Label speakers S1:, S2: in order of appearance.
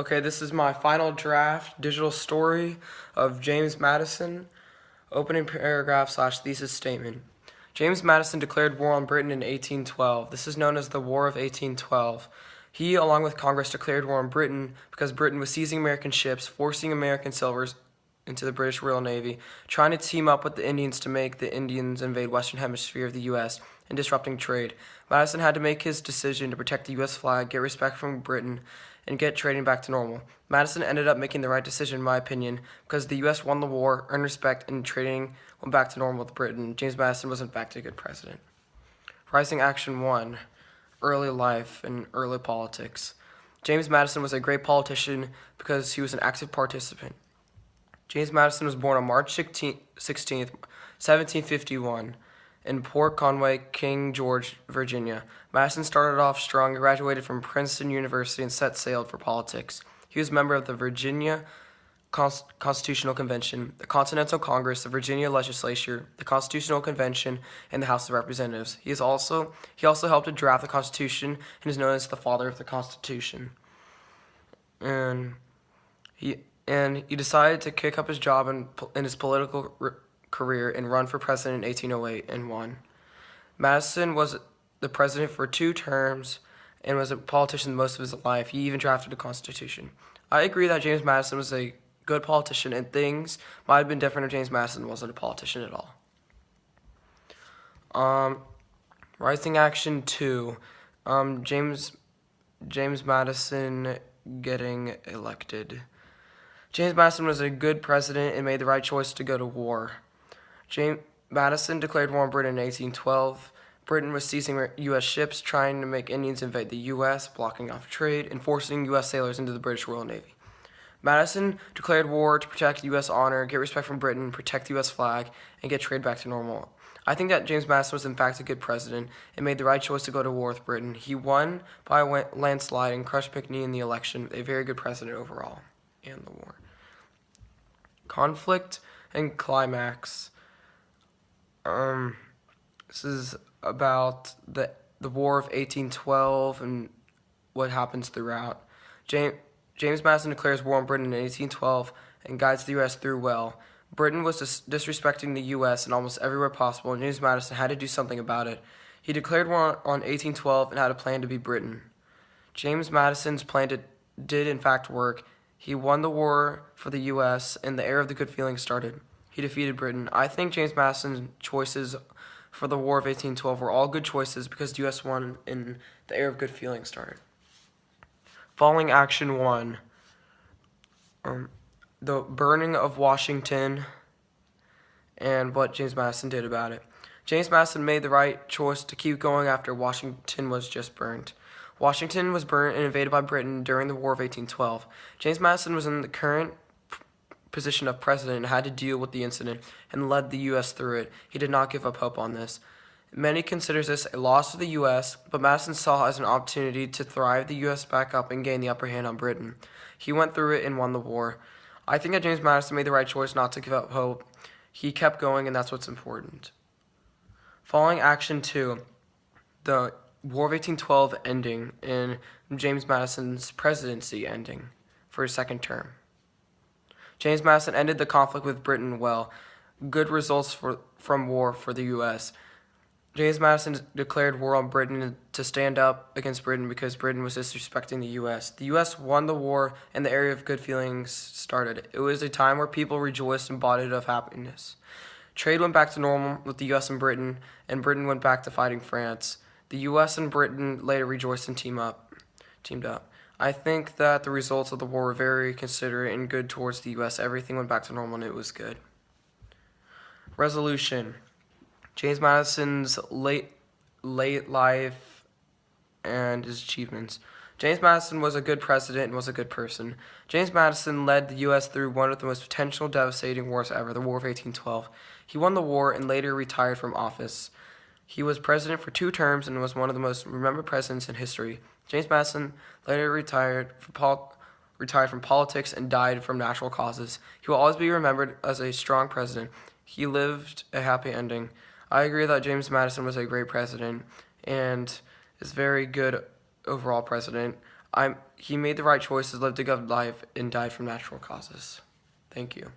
S1: Okay, this is my final draft digital story of James Madison. Opening paragraph / thesis statement. James Madison declared war on Britain in 1812. This is known as the War of 1812. He, along with Congress, declared war on Britain because Britain was seizing American ships, forcing American sailors into the British Royal Navy, trying to team up with the Indians to make the Indians invade Western Hemisphere of the U.S., and disrupting trade. Madison had to make his decision to protect the U.S. flag, get respect from Britain, and get trading back to normal. Madison ended up making the right decision, in my opinion, because the U.S. won the war, earned respect, and trading went back to normal with Britain. James Madison was, in fact, a good president. Rising Action 1. Early life and early politics. James Madison was a great politician because he was an active participant. James Madison was born on March 16th, 1751, in Port Conway, King George, Virginia. Madison started off strong, graduated from Princeton University, and set sail for politics. He was a member of the Virginia Constitutional Convention, the Continental Congress, the Virginia Legislature, the Constitutional Convention, and the House of Representatives. He also helped to draft the Constitution and is known as the Father of the Constitution. And he decided to kick up his job in his political career and run for president in 1808 and won. Madison was the president for 2 terms and was a politician most of his life. He even drafted the Constitution. I agree that James Madison was a good politician, and things might have been different if James Madison wasn't a politician at all. Rising Action 2. James Madison getting elected. James Madison was a good president and made the right choice to go to war. James Madison declared war on Britain in 1812. Britain was seizing U.S. ships, trying to make Indians invade the U.S., blocking off trade, and forcing U.S. sailors into the British Royal Navy. Madison declared war to protect U.S. honor, get respect from Britain, protect the U.S. flag, and get trade back to normal. I think that James Madison was in fact a good president and made the right choice to go to war with Britain. He won by a landslide and crushed Pinckney in the election. A very good president overall, and the war. Conflict and climax. This is about the War of 1812 and what happens throughout. James Madison declares war on Britain in 1812 and guides the U.S. through well. Britain was disrespecting the U.S. in almost everywhere possible, and James Madison had to do something about it. He declared war on 1812 and had a plan to beat Britain. James Madison's plan did in fact work. He won the war for the U.S., and the era of the good feelings started. He defeated Britain. I think James Madison's choices for the War of 1812 were all good choices because the U.S. won and the era of good feelings started. Following Action 1. The burning of Washington and what James Madison did about it. James Madison made the right choice to keep going after Washington was just burned. Washington was burnt and invaded by Britain during the War of 1812. James Madison was in the current position of president and had to deal with the incident and led the U.S. through it. He did not give up hope on this. Many consider this a loss for the U.S., but Madison saw it as an opportunity to thrive the U.S. back up and gain the upper hand on Britain. He went through it and won the war. I think that James Madison made the right choice not to give up hope. He kept going, and that's what's important. Following Action 2, the War of 1812 ending and James Madison's presidency ending for his second term. James Madison ended the conflict with Britain well. Good results from war for the U.S. James Madison declared war on Britain to stand up against Britain because Britain was disrespecting the U.S. The U.S. won the war, and the era of good feelings started. It was a time where people rejoiced and bought it of happiness. Trade went back to normal with the U.S. and Britain went back to fighting France. The U.S. and Britain later rejoiced and teamed up. I think that the results of the war were very considerate and good towards the U.S. Everything went back to normal and it was good. Resolution. James Madison's late life and his achievements. James Madison was a good president and was a good person. James Madison led the U.S. through one of the most potential devastating wars ever, the War of 1812. He won the war and later retired from office. He was president for 2 terms and was one of the most remembered presidents in history. James Madison later retired from politics and died from natural causes. He will always be remembered as a strong president. He lived a happy ending. I agree that James Madison was a great president and is very good overall president. he made the right choices, lived a good life, and died from natural causes. Thank you.